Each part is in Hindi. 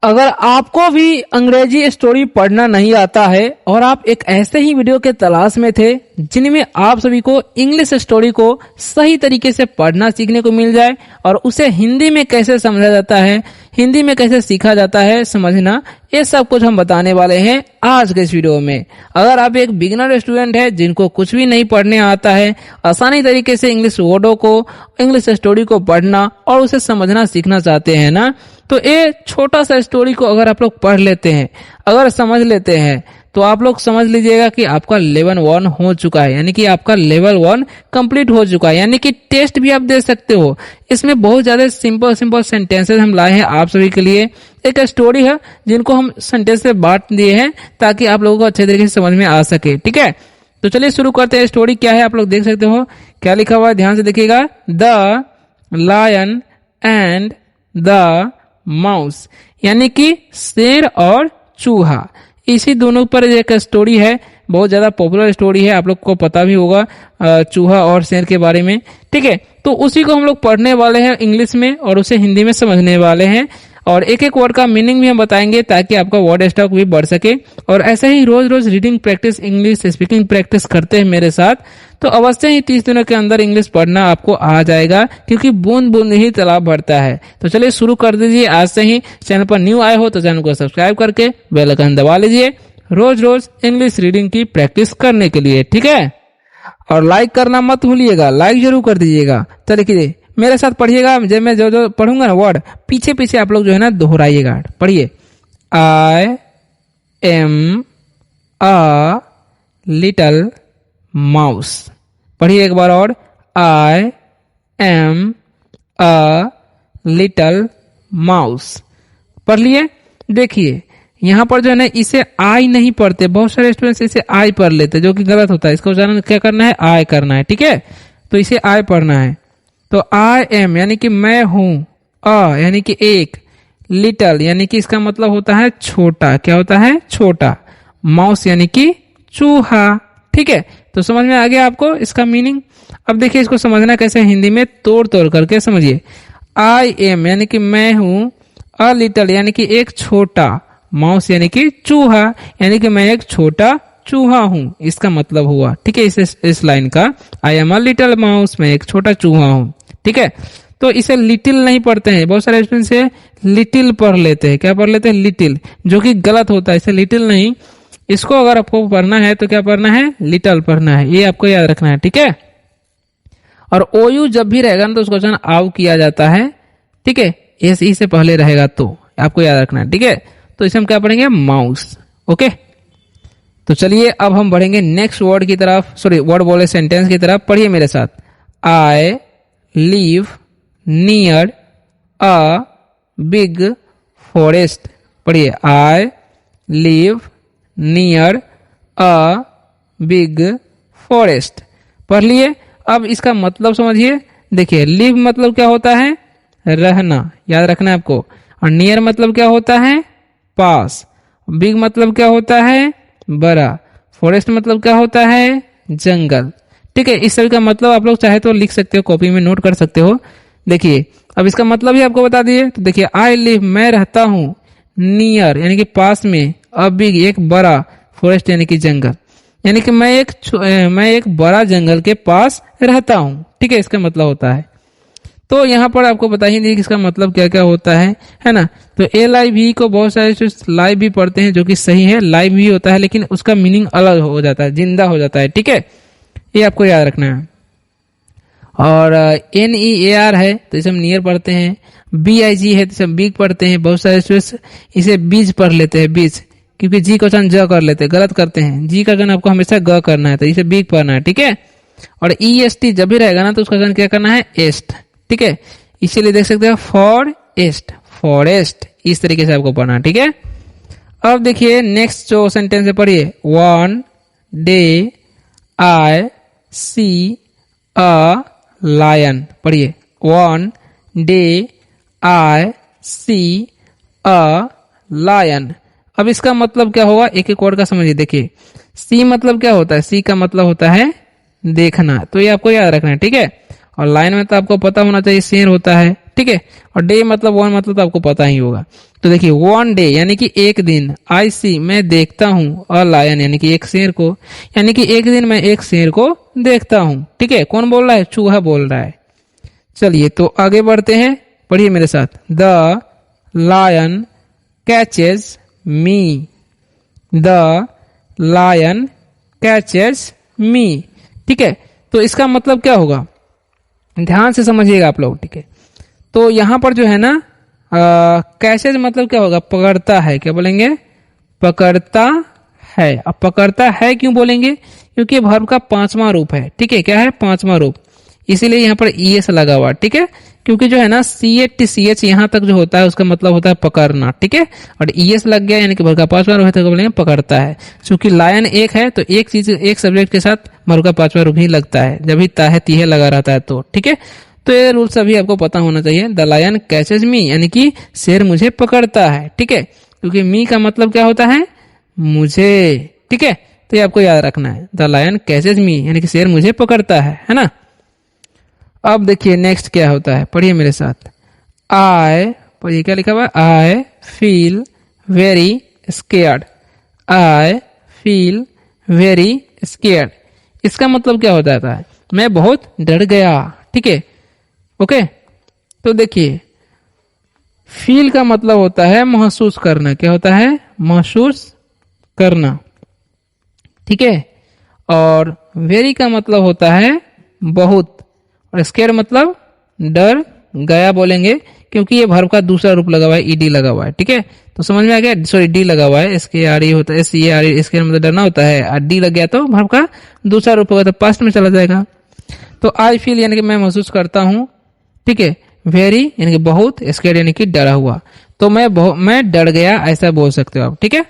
अगर आपको भी अंग्रेजी स्टोरी पढ़ना नहीं आता है और आप एक ऐसे ही वीडियो के तलाश में थे जिनमें आप सभी को इंग्लिश स्टोरी को सही तरीके से पढ़ना सीखने को मिल जाए और उसे हिंदी में कैसे समझा जाता है, हिंदी में कैसे सीखा जाता है समझना, ये सब कुछ हम बताने वाले हैं आज के इस वीडियो में। अगर आप एक बिगिनर स्टूडेंट है जिनको कुछ भी नहीं पढ़ने आता है, आसानी तरीके से इंग्लिश वर्डों को, इंग्लिश स्टोरी को पढ़ना और उसे समझना सीखना चाहते हैं ना, तो ये छोटा सा स्टोरी को अगर आप लोग पढ़ लेते हैं, अगर समझ लेते हैं, तो आप लोग समझ लीजिएगा कि आपका लेवल 1 हो चुका है, यानी कि आपका लेवल 1 कंप्लीट हो चुका है, यानी कि टेस्ट भी आप दे सकते हो। इसमें बहुत ज्यादा सिंपल सेंटेंसेस हम लाए हैं आप सभी के लिए। एक स्टोरी है जिनको हम सेंटेंस से बांट दिए हैं ताकि आप लोगों को अच्छे तरीके से समझ में आ सके। ठीक है, तो चलिए शुरू करते हैं। स्टोरी क्या है आप लोग देख सकते हो, क्या लिखा हुआ है ध्यान से देखिएगा। The lion and the mouse, यानी कि शेर और चूहा, इसी दोनों पर एक स्टोरी है, बहुत ज्यादा पॉपुलर स्टोरी है, आप लोग को पता भी होगा चूहा और शेर के बारे में। ठीक है, तो उसी को हम लोग पढ़ने वाले हैं इंग्लिश में और उसे हिंदी में समझने वाले हैं और एक एक वर्ड का मीनिंग भी हम बताएंगे ताकि आपका वर्ड स्टॉक भी बढ़ सके। और ऐसे ही रोज रोज reading practice, English speaking practice करते हैं मेरे साथ, तो अवश्य ही 30 दिनों के अंदर इंग्लिश पढ़ना आपको आ जाएगा, क्योंकि बूंद बूंद ही तालाब भरता है। तो चलिए शुरू कर दीजिए। आज से ही चैनल पर न्यू आए हो तो चैनल को सब्सक्राइब करके बेल आइकन दबा लीजिए, रोज रोज इंग्लिश रीडिंग की प्रैक्टिस करने के लिए। ठीक है, और लाइक करना मत भूलिएगा, लाइक जरूर कर दीजिएगा। चलिए मेरे साथ पढ़िएगा, जब मैं जो पढ़ूंगा ना वर्ड, पीछे पीछे आप लोग जो है ना दोहराइएगा। पढ़िए, I am a little mouse. पढ़िए एक बार और, I am a little mouse. पढ़ लिए। देखिए यहाँ पर जो है ना इसे आई नहीं पढ़ते, बहुत सारे स्टूडेंट्स इसे आई पढ़ लेते, जो कि गलत होता है। इसका उच्चारण क्या करना है, आई करना है। ठीक है, तो इसे आई पढ़ना है। तो आई एम यानी कि मैं हूं, अ यानी कि एक, लिटल यानी कि इसका मतलब होता है छोटा। क्या होता है, छोटा। माउस यानी कि चूहा। ठीक है, तो समझ में आ गया आपको इसका मीनिंग। अब देखिए इसको समझना कैसे, हिंदी में तोड़ तोड़ करके समझिए। आई एम यानी कि मैं हूं, अ लिटल यानी कि एक छोटा, माउस यानी कि चूहा, यानी कि मैं एक छोटा चूहा हूं, इसका मतलब हुआ। ठीक है, इस लाइन का, I am a little mouse, मैं एक छोटा चूहा हूं। ठीक है, तो इसे लिटिल नहीं पढ़ते हैं, बहुत सारे स्टूडेंट से लिटिल पढ़ लेते हैं। क्या पढ़ लेते हैं, लिटिल, जो कि गलत होता है। इसे लिटिल नहीं, इसको अगर आपको पढ़ना है तो क्या पढ़ना है, लिटल पढ़ना है, ये आपको याद रखना है। ठीक है, और ओयू जब भी रहेगा ना तो उसको आउ किया जाता है। ठीक है, एस ई से पहले रहेगा तो आपको याद रखना है। ठीक है, तो इसे हम क्या पढ़ेंगे, माउस। ओके, तो चलिए अब हम बढ़ेंगे नेक्स्ट वर्ड की तरफ, सॉरी वर्ड बोले सेंटेंस की तरफ। पढ़िए मेरे साथ, I live near a big forest. पढ़िए, I live near a big forest. पढ़ लिए। अब इसका मतलब समझिए। देखिए, लिव मतलब क्या होता है, रहना, याद रखना है आपको। और नियर मतलब क्या होता है, पास। बिग मतलब क्या होता है, बड़ा। फॉरेस्ट मतलब क्या होता है, जंगल। ठीक है, इस सभी का मतलब आप लोग चाहे तो लिख सकते हो, कॉपी में नोट कर सकते हो। देखिए अब इसका मतलब ही आपको बता दिए। तो देखिए, आई लिव मैं रहता हूँ, नियर यानी कि पास में, अ बिग एक बड़ा, फॉरेस्ट यानी कि जंगल, यानी कि मैं एक बड़ा जंगल के पास रहता हूँ। ठीक है, इसका मतलब होता है। तो यहाँ पर आपको बता ही नहीं कि इसका मतलब क्या क्या होता है ना। तो LIV को बहुत सारे लाइव भी पढ़ते हैं, जो कि सही है, लाइव भी होता है, लेकिन उसका मीनिंग अलग हो जाता है, जिंदा हो जाता है। ठीक है, ये आपको याद रखना है। और NEAR है तो इसे हम नियर पढ़ते हैं। BIG है तो इसे हम बिग पढ़ते हैं। बहुत सारे स्टूडेंट्स इसे बीज पढ़ लेते हैं, बीज, क्योंकि जी का उच्चारण ज कर लेते हैं, गलत करते हैं। जी का उच्चारण आपको हमेशा ग करना है, तो इसे बिग पढ़ना है। ठीक है, और EST जब भी रहेगा ना तो उसका उच्चारण क्या करना है, एस्ट। ठीक है, इसीलिए देख सकते हैं फॉरेस्ट, फॉरेस्ट, इस तरीके से आपको पढ़ना है। ठीक है, अब देखिए नेक्स्ट जो सेंटेंस है, पढ़िए, one day I see a lion. पढ़िए, one day I see a lion. अब इसका मतलब क्या होगा, एक एक वर्ड का समझिए। देखिए, सी मतलब क्या होता है, सी का मतलब होता है देखना, तो ये आपको याद रखना है। ठीक है, और लाइन में तो आपको पता होना चाहिए शेर होता है, ठीक है। और डे मतलब वन मतलब तो आपको पता ही होगा। तो देखिए वन डे यानी कि एक दिन, आई सी मैं देखता हूँ, अ लायन यानी कि एक शेर को, यानी कि एक दिन मैं एक शेर को देखता हूँ। ठीक है, कौन बोल रहा है? चूहा बोल रहा है। चलिए तो आगे बढ़ते हैं, पढ़िए मेरे साथ। The lion catches me, the lion catches me. ठीक है, तो इसका मतलब क्या होगा, ध्यान से समझिएगा आप लोग। ठीक है, तो यहां पर जो है ना कैचेज मतलब क्या होगा, पकड़ता है। क्या बोलेंगे? पकड़ता है। अब पकड़ता है क्यों बोलेंगे? क्योंकि वर्ब का पांचवा रूप है। ठीक है, क्या है? पांचवा रूप, इसीलिए यहाँ पर ईएस लगा हुआ। ठीक है, क्योंकि जो है ना CH यहाँ तक जो होता है उसका मतलब होता है पकड़ना। ठीक है, और ईएस लग गया यानी कि वर्ब का पांचवा रूप है तो बोलेंगे पकड़ता है। क्योंकि लायन एक है तो एक चीज एक सब्जेक्ट के साथ वर्ब का पांचवा रूप ही लगता है, जब भी ताहे तीहे लगा रहता है तो। ठीक है, तो ये रूल सभी आपको पता होना चाहिए। द लायन कैचेज मी यानी कि शेर मुझे पकड़ता है। ठीक है, क्योंकि मी का मतलब क्या होता है? मुझे। ठीक है, तो ये आपको याद रखना है, द लायन कैचेज मी यानी कि शेर मुझे पकड़ता है ना। अब देखिए नेक्स्ट क्या होता है, पढ़िए मेरे साथ। आई, पढ़िए क्या लिखा हुआ है, I feel very scared, I feel very scared. इसका मतलब क्या होता है? मैं बहुत डर गया। ठीक है, ओके। तो देखिए फील का मतलब होता है महसूस करना। क्या होता है? महसूस करना। ठीक है, और वेरी का मतलब होता है बहुत, और स्केयर मतलब डर गया बोलेंगे, क्योंकि ये वर्ब का दूसरा रूप लगा हुआ है, ईडी लगा हुआ है। ठीक है, तो समझ में आ गया? सॉरी डी लगा हुआ है, SKRE होता है, SCARE, स्केयर मतलब डरना होता है, और डी लग गया तो वर्ब का दूसरा रूप होगा तो पास्ट में चला जाएगा। तो आई फील यानी कि मैं महसूस करता हूँ। ठीक है, वेरी यानी कि बहुत, स्केयर यानी कि डरा हुआ। तो मैं डर गया ऐसा बोल सकते हो आप। ठीक है,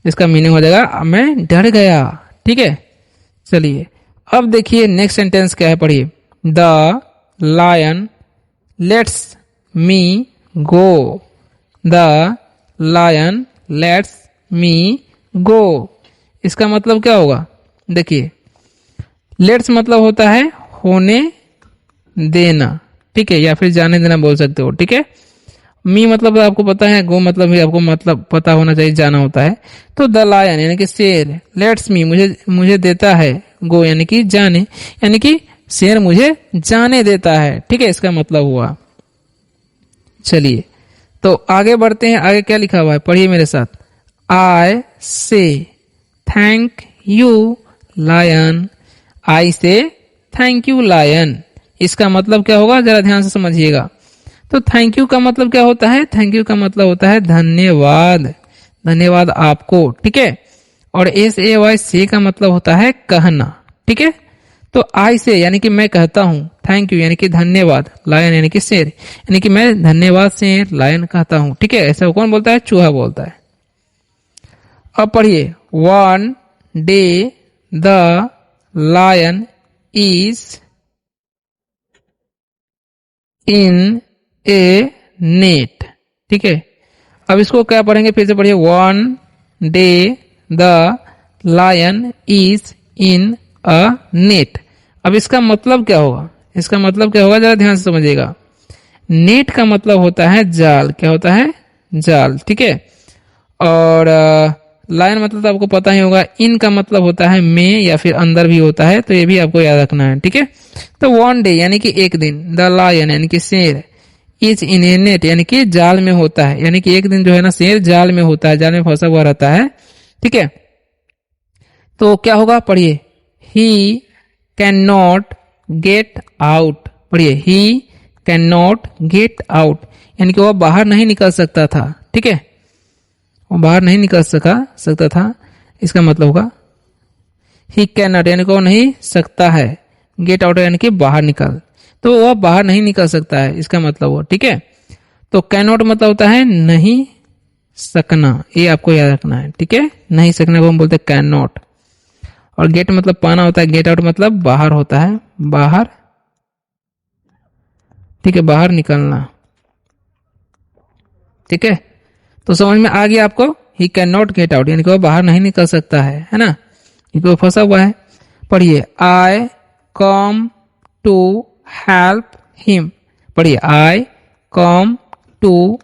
इसका मीनिंग हो जाएगा मैं डर गया। ठीक है, चलिए अब देखिए नेक्स्ट सेंटेंस क्या है, पढ़िए। The lion lets me go, the lion lets me go. इसका मतलब क्या होगा? देखिए लेट्स मतलब होता है होने देना। ठीक है, या फिर जाने देना बोल सकते हो। ठीक है, मी मतलब आपको पता है, गो मतलब भी आपको मतलब पता होना चाहिए, जाना होता है। तो द लायन यानी कि शेर, लेट्स मी मुझे देता है, गो यानी कि जाने, यानी कि शेर मुझे जाने देता है। ठीक है, इसका मतलब हुआ। चलिए तो आगे बढ़ते हैं, आगे क्या लिखा हुआ है, पढ़िए मेरे साथ। आई से थैंक यू लायन, आई से थैंक यू लायन। इसका मतलब क्या होगा, जरा ध्यान से समझिएगा। तो थैंक यू का मतलब क्या होता है? थैंक यू का मतलब होता है धन्यवाद, धन्यवाद आपको। ठीक है, और SAY से का मतलब होता है कहना। ठीक है, तो आई से यानी कि मैं कहता हूं, थैंक यू यानी कि धन्यवाद, लायन यानी कि शेर, यानी कि मैं धन्यवाद शेर लायन कहता हूं। ठीक है, ऐसा कौन बोलता है? चूहा बोलता है। अब पढ़िए। One day the lion is in a net. ठीक है, अब इसको क्या पढ़ेंगे, फिर से पढ़िए। One day the lion is in a net. अब इसका मतलब क्या होगा? इसका मतलब क्या होगा, जरा ध्यान से समझिएगा। नेट का मतलब होता है जाल। क्या होता है? जाल। ठीक है, और लायन मतलब तो आपको पता ही होगा। इन का मतलब होता है में या फिर अंदर भी होता है, तो ये भी आपको याद रखना है। ठीक है, तो वन डे यानी कि एक दिन, द लायन यानी कि शेर, इज इन ए नेट यानी कि जाल में होता है, यानी कि एक दिन जो है ना शेर जाल में होता है, जाल में फंसा हुआ रहता है। ठीक है, तो क्या होगा, पढ़िए। He can not get out, पढ़िए। He can not get out यानी कि वह बाहर नहीं निकल सकता था। ठीक है, वो बाहर नहीं निकल सकता था, इसका मतलब होगा ही कैन नॉट यानी कि वो नहीं सकता है, गेट आउट यानी कि बाहर निकल, तो वह बाहर नहीं निकल सकता है, इसका मतलब हुआ। ठीक है, तो कैन नॉट मतलब होता है नहीं सकना, ये आपको याद रखना है। ठीक है, नहीं सकना को हम बोलते हैं कैन नॉट, और गेट मतलब पाना होता है, गेट आउट मतलब बाहर होता है, बाहर। ठीक है, बाहर निकलना। ठीक है, तो समझ में आ गया आपको। ही कैन नॉट गेट आउट यानी कि वो बाहर नहीं निकल सकता है ना, क्योंकि वो फंसा हुआ है। पढ़िए। आई कम टू हेल्प हिम, पढ़िए। आई come to